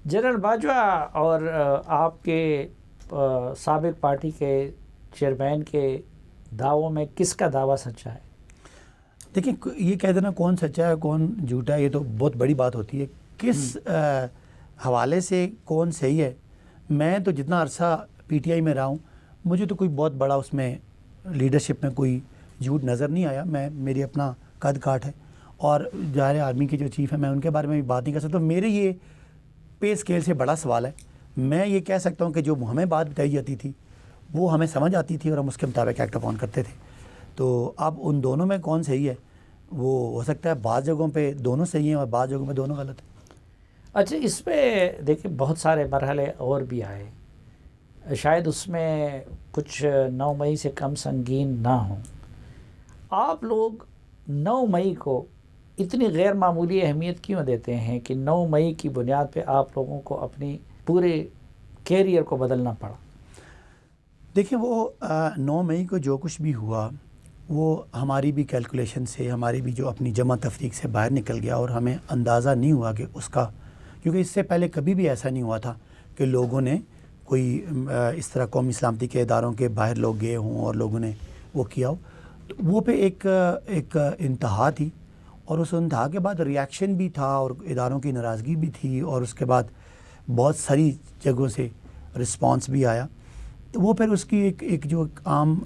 General Bajwa اور آپ کے سابق پارٹی کے چیئرمین کے دعووں میں کس کا دعویٰ سچا ہے؟ دیکھیں یہ کہہ دینا کون سچا ہے کون جھوٹا ہے یہ تو بہت بڑی بات ہوتی ہے. کس حوالے سے کون صحیح ہے. میں تو جتنا عرصہ پی ٹی آئی میں رہا ہوں مجھے تو کوئی بہت بڑا اس میں لیڈرشپ میں کوئی جھوٹ نظر نہیں آیا. میری اپنا قد کاٹ ہے اور ظاہر آرمی کے جو چیف ہیں میں ان کے بارے میں بھی بات نہیں کر سکتا. میرے یہ پے اسکیل سے بڑا سوال ہے. میں یہ کہہ سکتا ہوں کہ جو ہمیں بات بتائی جاتی تھی وہ ہمیں سمجھ آتی تھی اور ہم اس کے مطابق ایکٹ اپون کرتے تھے. تو اب ان دونوں میں کون صحیح ہے وہ ہو سکتا ہے بعض جگہوں پہ دونوں صحیح ہیں اور بعض جگہوں پہ دونوں غلط ہیں. اچھا اس پہ دیکھیں بہت سارے مرحلے اور بھی آئے, شاید اس میں کچھ 9 مئی سے کم سنگین نہ ہوں. آپ لوگ 9 مئی کو اتنی غیر معمولی اہمیت کیوں دیتے ہیں کہ 9 مئی کی بنیاد پہ آپ لوگوں کو اپنی پورے کیریئر کو بدلنا پڑا؟ دیکھیں وہ 9 مئی کو جو کچھ بھی ہوا وہ ہماری بھی کیلکولیشن سے ہماری بھی جو اپنی جمع تفریق سے باہر نکل گیا اور ہمیں اندازہ نہیں ہوا کہ اس کا, کیونکہ اس سے پہلے کبھی بھی ایسا نہیں ہوا تھا کہ لوگوں نے کوئی اس طرح قومی سلامتی کے اداروں کے باہر لوگ گئے ہوں اور لوگوں نے وہ کیا ہو. تو وہ پہ ایک انتہا تھی اور اس انتہا کے بعد ریاکشن بھی تھا اور اداروں کی ناراضگی بھی تھی اور اس کے بعد بہت ساری جگہوں سے رسپانس بھی آیا. تو وہ پھر اس کی ایک جو عام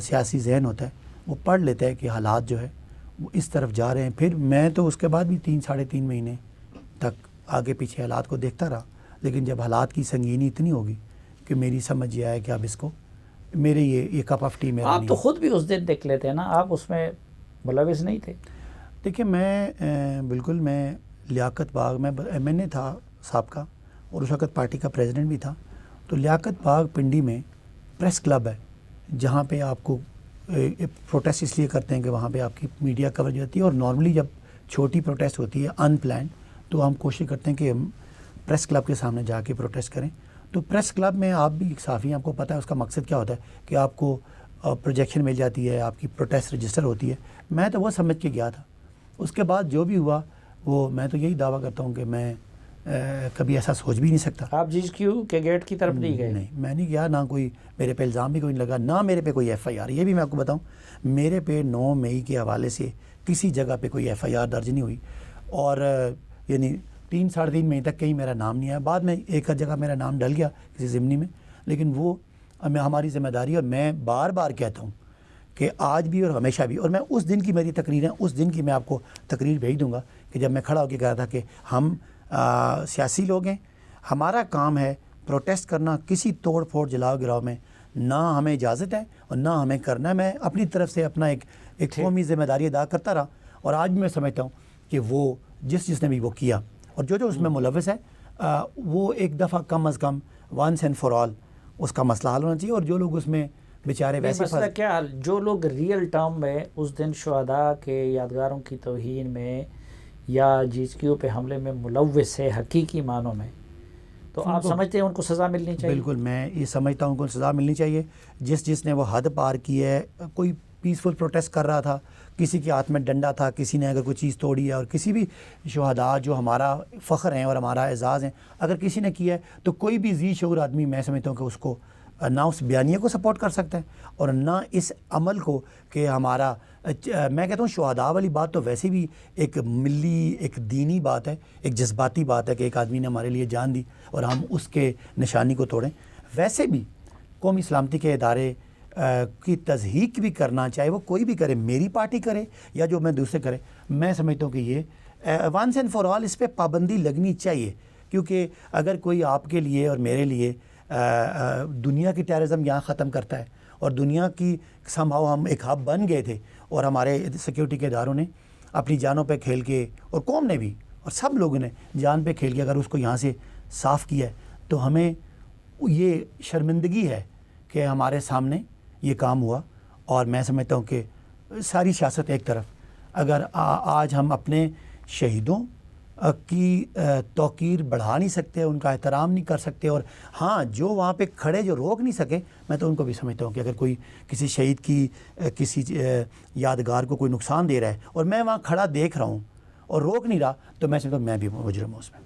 سیاسی ذہن ہوتا ہے وہ پڑھ لیتا ہے کہ حالات جو ہے وہ اس طرف جا رہے ہیں. پھر میں تو اس کے بعد بھی 3-3.5 مہینے تک آگے پیچھے حالات کو دیکھتا رہا, لیکن جب حالات کی سنگینی اتنی ہوگی کہ میری سمجھ یہ آیا کہ اب اس کو میرے یہ کپ آف ٹی میرا آپ تو خود بھی اس دن دیکھ لیتے ہیں نا, آپ اس میں ملوث نہیں تھے. دیکھیں میں بالکل میں لیاقت باغ میں ایم این اے تھا سابقہ اور اس وقت پارٹی کا پریزیڈنٹ بھی تھا. تو لیاقت باغ پنڈی میں پریس کلب ہے جہاں پہ آپ کو پروٹیسٹ اس لیے کرتے ہیں کہ وہاں پہ آپ کی میڈیا کوریج ہوتی ہے اور نارملی جب چھوٹی پروٹیسٹ ہوتی ہے ان پلانڈ تو ہم کوشش کرتے ہیں کہ ہم پریس کلب کے سامنے جا کے پروٹیسٹ کریں. تو پریس کلب میں آپ بھی ایک صحافی ہیں, آپ کو پتہ ہے اس کا مقصد کیا ہوتا ہے کہ آپ کو پروجیکشن مل جاتی ہے, آپ کی پروٹیسٹ رجسٹر ہوتی ہے. میں تو وہ سمجھ کے گیا تھا. اس کے بعد جو بھی ہوا وہ میں تو یہی دعویٰ کرتا ہوں کہ میں کبھی ایسا سوچ بھی نہیں سکتا. آپ جس کیو کے گیٹ کی طرف نہیں گئے؟ نہیں میں نہیں گیا, نہ کوئی میرے پہ الزام بھی کوئی نہیں لگا, نہ میرے پہ کوئی ایف آئی آر. یہ بھی میں آپ کو بتاؤں میرے پہ 9 مئی کے حوالے سے کسی جگہ پہ کوئی ایف آئی آر درج نہیں ہوئی اور یعنی 3-3.5 مہینے تک کہیں میرا نام نہیں آیا. بعد میں ایک جگہ میرا نام ڈل گیا کسی ضمنی میں, لیکن وہ ہماری ذمہ داری ہے. اور میں بار بار کہتا ہوں کہ آج بھی اور ہمیشہ بھی, اور میں اس دن کی میری تقریر ہے, اس دن کی میں آپ کو تقریر بھیج دوں گا کہ جب میں کھڑا ہو کے کہا تھا کہ ہم سیاسی لوگ ہیں, ہمارا کام ہے پروٹیسٹ کرنا, کسی توڑ پھوڑ جلاؤ گراؤ میں نہ ہمیں اجازت ہے اور نہ ہمیں کرنا ہے. میں اپنی طرف سے اپنا ایک قومی ذمہ داری ادا کرتا رہا اور آج بھی میں سمجھتا ہوں کہ وہ جس نے بھی وہ کیا اور جو اس میں ملوث ہے وہ ایک دفعہ کم از کم ونس اینڈ فار آل اس کا مسئلہ حل ہونا چاہیے. اور جو لوگ اس میں بیچارے ویسے مسئلہ کیا حل, جو لوگ ریئل ٹرم میں اس دن شہداء کے یادگاروں کی توہین میں یا جیس کیو پہ حملے میں ملوث ہے حقیقی معنوں میں, تو آپ سمجھتے ہیں ان کو سزا ملنی چاہیے؟ بالکل میں یہ سمجھتا ہوں ان کو سزا ملنی چاہیے. جس نے وہ حد پار کی ہے, کوئی پیسفل پروٹیسٹ کر رہا تھا, کسی کے ہاتھ میں ڈنڈا تھا, کسی نے اگر کوئی چیز توڑی ہے, اور کسی بھی شہداء جو ہمارا فخر ہیں اور ہمارا اعزاز ہیں اگر کسی نے کیا ہے تو کوئی بھی ذی شعور آدمی میں سمجھتا ہوں کہ اس کو نہ اس بیانیے کو سپورٹ کر سکتا ہے اور نہ اس عمل کو کہ ہمارا, میں کہتا ہوں شہداء والی بات تو ویسے بھی ایک ملی ایک دینی بات ہے, ایک جذباتی بات ہے کہ ایک آدمی نے ہمارے لیے جان دی اور ہم اس کے نشانی کو توڑیں. ویسے بھی قومی سلامتی کے ادارے کی تضحیق بھی کرنا, چاہے وہ کوئی بھی کرے, میری پارٹی کرے یا جو میں دوسرے کرے, میں سمجھتا ہوں کہ یہ ونس اینڈ فار آل اس پہ پابندی لگنی چاہیے. کیونکہ اگر کوئی آپ کے لیے اور میرے لیے دنیا کی ٹیررزم یہاں ختم کرتا ہے اور دنیا کی سمہاؤ ہم ایک ہب بن گئے تھے اور ہمارے سیکیورٹی کے اداروں نے اپنی جانوں پہ کھیل کے اور قوم نے بھی اور سب لوگوں نے جان پہ کھیل کے اگر اس کو یہاں سے صاف کیا ہے تو ہمیں یہ شرمندگی ہے کہ ہمارے سامنے یہ کام ہوا. اور میں سمجھتا ہوں کہ ساری سیاست ایک طرف, اگر آج ہم اپنے شہیدوں کی توقیر بڑھا نہیں سکتے, ان کا احترام نہیں کر سکتے, اور ہاں جو وہاں پہ کھڑے جو روک نہیں سکے, میں تو ان کو بھی سمجھتا ہوں کہ اگر کوئی کسی شہید کی کسی یادگار کو کوئی نقصان دے رہا ہے اور میں وہاں کھڑا دیکھ رہا ہوں اور روک نہیں رہا تو میں سمجھتا ہوں میں بھی مجرم ہوں اس میں.